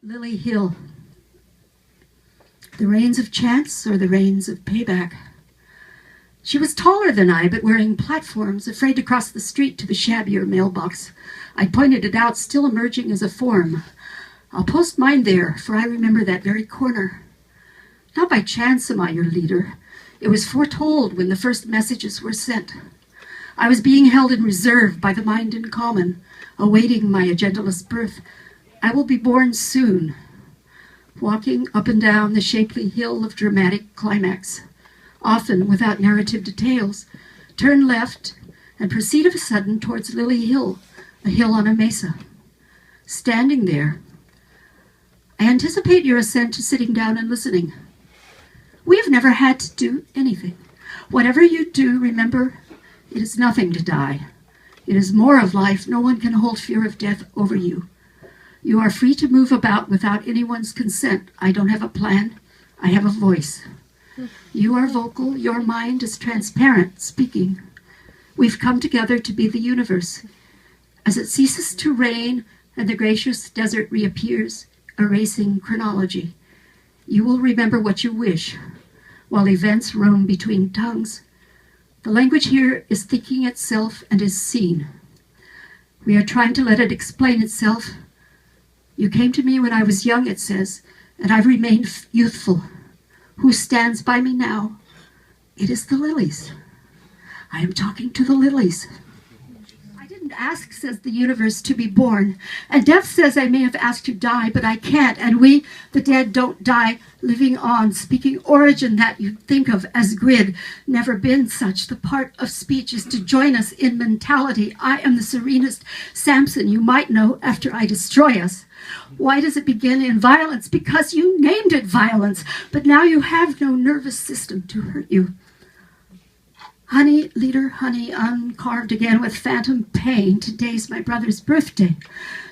Lily Hill. The rains of chance or the rains of payback. She was taller than I, but wearing platforms, afraid to cross the street to the shabbier mailbox. I pointed it out, still emerging as a form. I'll post mine there, for I remember that very corner. Not by chance am I your leader. It was foretold when the first messages were sent. I was being held in reserve by the mind in common, awaiting my agendaless birth. I will be born soon, walking up and down the shapely hill of dramatic climax, often without narrative details. Turn left and proceed of a sudden towards Lily Hill, a hill on a mesa. Standing there, I anticipate your ascent to sitting down and listening. We have never had to do anything. Whatever you do, remember, it is nothing to die. It is more of life. No one can hold fear of death over you. You are free to move about without anyone's consent. I don't have a plan. I have a voice. You are vocal. Your mind is transparent, speaking. We've come together to be the universe. As it ceases to rain and the gracious desert reappears, erasing chronology, you will remember what you wish, while events roam between tongues. The language here is thinking itself and is seen. We are trying to let it explain itself. You came to me when I was young, it says, and I've remained youthful. Who stands by me now? It is the lilies. I am talking to the lilies. I didn't ask, says the universe, to be born. And death says I may have asked to die, but I can't. And we, the dead, don't die, living on, speaking origin that you think of as grid. Never been such. The part of speech is to join us in mentality. I am the serenest Samson you might know after I destroy us. Why does it begin in violence? Because you named it violence, but now you have no nervous system to hurt you. Honey, leader, honey, uncarved again with phantom pain. Today's my brother's birthday.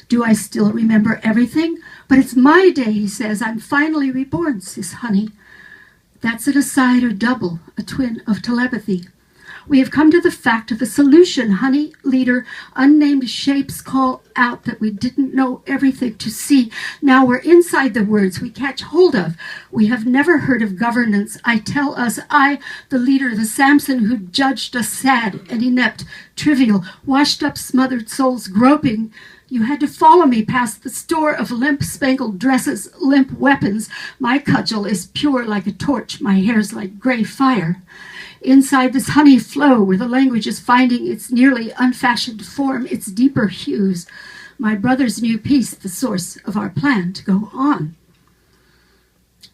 Do I still remember everything? But it's my day, he says. I'm finally reborn, says honey. That's an aside or double, a twin of telepathy. We have come to the fact of a solution, honey, leader. Unnamed shapes call out that we didn't know everything to see. Now we're inside the words we catch hold of. We have never heard of governance. I tell us, I, the leader, the Samson who judged us sad and inept, trivial, washed up smothered souls groping. You had to follow me past the store of limp-spangled dresses, limp weapons. My cudgel is pure like a torch. My hair's like gray fire. Inside this honey flow where the language is finding its nearly unfashioned form, its deeper hues, my brother's new piece, the source of our plan to go on.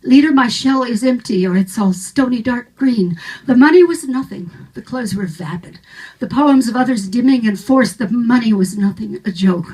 Leader, my shell is empty, or it's all stony dark green. The money was nothing. The clothes were vapid. The poems of others dimming and forced. The money was nothing, a joke.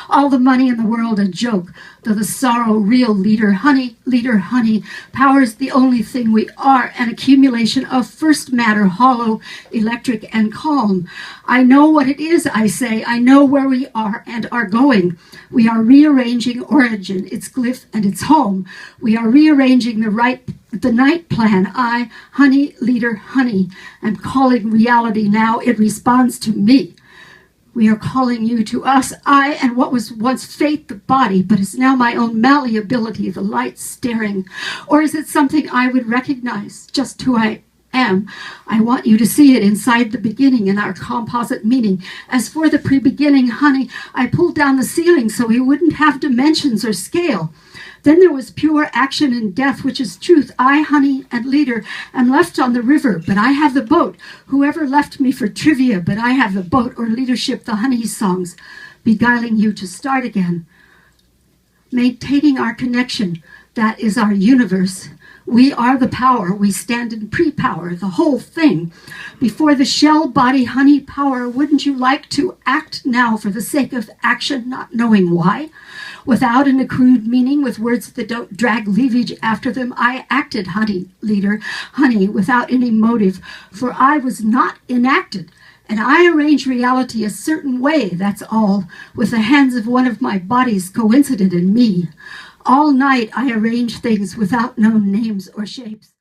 All the money in the world a joke, though the sorrow real. Leader, honey, power's the only thing we are, an accumulation of first matter, hollow, electric, and calm. I know what it is, I say. I know where we are and are going. We are rearranging origin, its glyph and its home. We are rearranging the night plan. I, honey, leader, honey, am calling reality now. It responds to me. We are calling you to us, I and what was once fate, the body, but is now my own malleability, the light staring. Or is it something I would recognize, just who I am? I want you to see it inside the beginning in our composite meaning. As for the pre-beginning, honey, I pulled down the ceiling so we wouldn't have dimensions or scale. Then there was pure action and death, which is truth. I, honey, and leader, am left on the river, but I have the boat. Whoever left me for trivia, but I have the boat, or leadership, the honey songs, beguiling you to start again. Maintaining our connection, that is our universe. We are the power. We stand in pre-power, the whole thing. Before the shell body honey power, wouldn't you like to act now for the sake of action, not knowing why? Without an accrued meaning, with words that don't drag leavage after them, I acted, honey, leader, honey, without any motive, for I was not enacted. And I arrange reality a certain way, that's all, with the hands of one of my bodies coincident in me. All night I arrange things without known names or shapes.